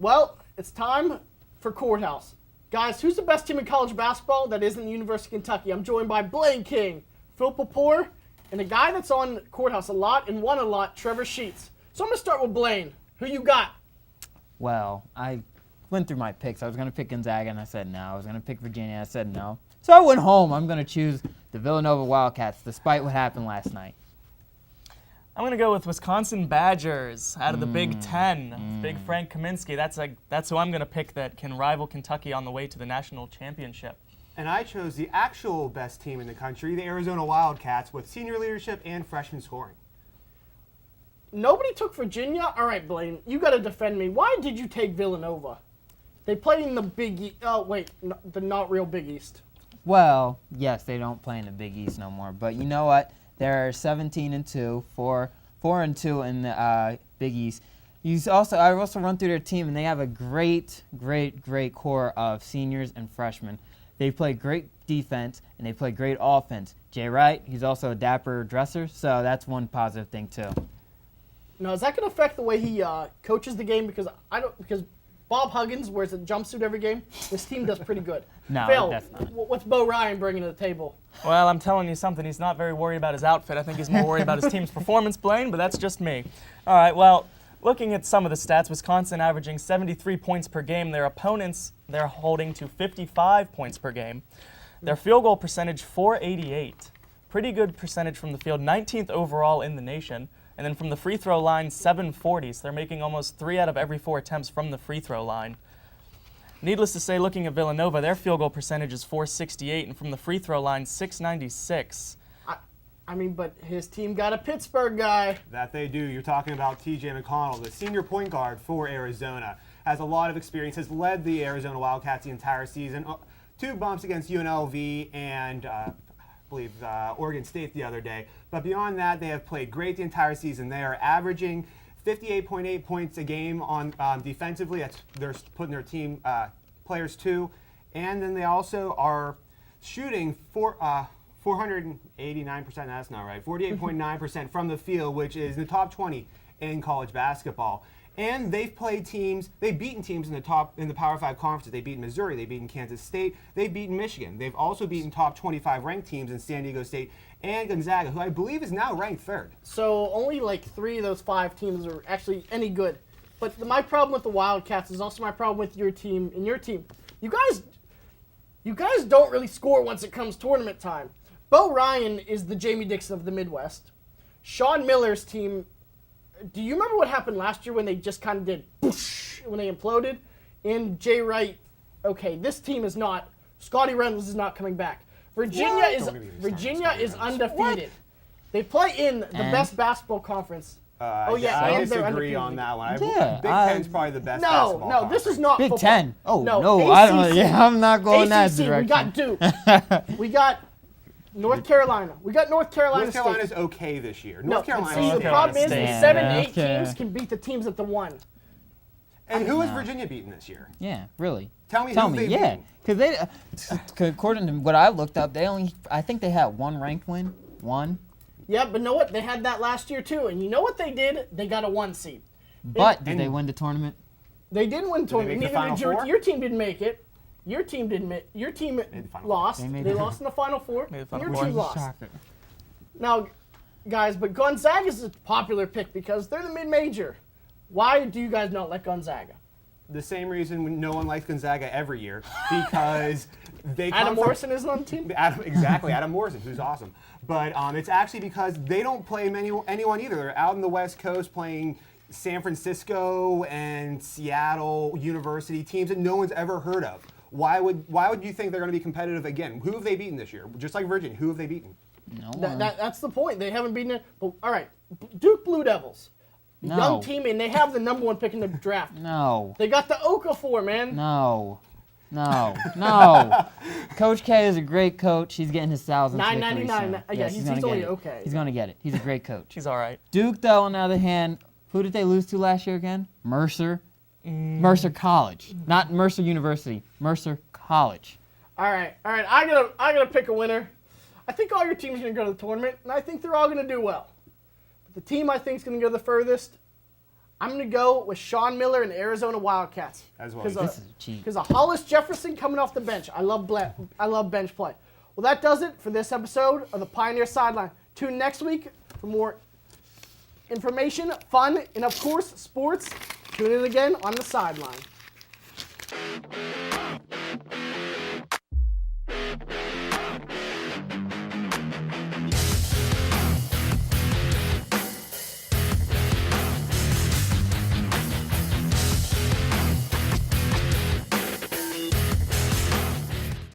Well, it's time for Courthouse. Guys, who's the best team in college basketball that isn't the University of Kentucky? I'm joined by Blaine King, Phil Papour, and a guy that's on Courthouse a lot and won a lot, Trevor Sheets. So I'm going to start with Blaine. Who you got? Well, I went through my picks. I was going to pick Gonzaga, and I said no. I was going to pick Virginia, I said no. So I went home. I'm going to choose the Villanova Wildcats, despite what happened last night. I'm going to go with Wisconsin Badgers out of the Big Ten. Big Frank Kaminsky. That's who I'm going to pick that can rival Kentucky on the way to the national championship. And I chose the actual best team in the country, the Arizona Wildcats, with senior leadership and freshman scoring. Nobody took Virginia? All right, Blaine, you got to defend me. Why did you take Villanova? They played in the Big East. Oh, wait, the not real Big East. Well, yes, they don't play in the Big East no more. But you know what? They're 17-2, 4-2 in the Big East. I also run through their team, and they have a great core of seniors and freshmen. They play great defense, and they play great offense. Jay Wright, he's also a dapper dresser, so that's one positive thing too. Now, is that going to affect the way he coaches the game? Because Bob Huggins wears a jumpsuit every game. This team does pretty good. No, Phil, that's not. What's Bo Ryan bringing to the table? Well, I'm telling you something. He's not very worried about his outfit. I think he's more worried about his team's performance, Blaine, but that's just me. All right, well, looking at some of the stats, Wisconsin averaging 73 points per game. Their opponents, they're holding to 55 points per game. Their field goal percentage, .488. Pretty good percentage from the field, 19th overall in the nation. And then from the free throw line, .740. So they're making almost 3 out of every 4 attempts from the free throw line. Needless to say, looking at Villanova, their field goal percentage is .468, and from the free throw line, .696. I mean, but his team got a Pittsburgh guy. That they do. You're talking about T.J. McConnell, the senior point guard for Arizona. Has a lot of experience, has led the Arizona Wildcats the entire season. 2 bumps against UNLV and I believe Oregon State the other day. But beyond that, they have played great the entire season. They are averaging 58.8 points a game on defensively. They're putting their team players to. And then they also are shooting 489%, that's not right, 48.9% from the field, which is in the top 20 in college basketball. And they've beaten teams in the Power 5 conferences. They've beaten Missouri, they've beaten Kansas State, they've beaten Michigan. They've also beaten top 25 ranked teams in San Diego State and Gonzaga, who I believe is now ranked 3rd. So only like 3 of those 5 teams are actually any good. But my problem with the Wildcats is also my problem with your team and your team. You guys don't really score once it comes tournament time. Bo Ryan is the Jamie Dixon of the Midwest. Sean Miller's team, do you remember what happened last year when they just kind of did whoosh, when they imploded? And Jay Wright, okay, this team is not, Scotty Reynolds is not coming back. Virginia is undefeated. What? They play in the best basketball conference. I disagree on that one. Big Ten's probably the best basketball No, this is not Big football. Ten. Oh, no, ACC. I don't know. Yeah, I'm not going ACC, that direction. we got Duke. We got North Carolina. We got North Carolina North Carolina's okay this year. No, North Carolina. see, the problem is the 7-8 teams can beat the teams at the 1. And who has Virginia beaten this year? Yeah, really. Tell me who they've beaten. Because according to what I looked up, I think they had 1 ranked win. 1. Yeah, but know what? They had that last year too. And you know what they did? They got a 1 seed. But did they win the tournament? They didn't win the tournament. Did they make the Final Four? Your team didn't make it. Your team didn't. Your team lost. They lost in the Final Four. Made the And Final your Four. team lost. Now, guys, but Gonzaga is a popular pick because they're the mid-major. Why do you guys not like Gonzaga? The same reason no one likes Gonzaga every year, because they Adam Morrison isn't on the team? Exactly, Adam Morrison, who's awesome. But it's actually because they don't play anyone either. They're out on the West Coast playing San Francisco and Seattle University teams that no one's ever heard of. Why would you think they're going to be competitive again? Who have they beaten this year? Just like Virginia, who have they beaten? No one. That's the point. They haven't beaten it. But, all right, Duke Blue Devils. No. Young team, and they have the number 1 pick in the draft. No. They got the Okafor, man. No. Coach K is a great coach. He's getting his $1,000. $9.99. Yeah, Yes, he's gonna only get it. okay. He's going to get it. He's a great coach. He's all right. Duke, though, on the other hand, who did they lose to last year again? Mercer. Mercer College. Not Mercer University. Mercer College. All right. I gotta pick a winner. I think all your teams are gonna go to the tournament, and I think they're all gonna do well. But the team I think is gonna go the furthest, I'm going to go with Sean Miller and Arizona Wildcats. As well. Because This is cheap. Because of Hollis Jefferson coming off the bench. I love bench play. Well, that does it for this episode of the Pioneer Sideline. Tune next week for more information, fun, and of course, sports. Tune in again on the Sideline.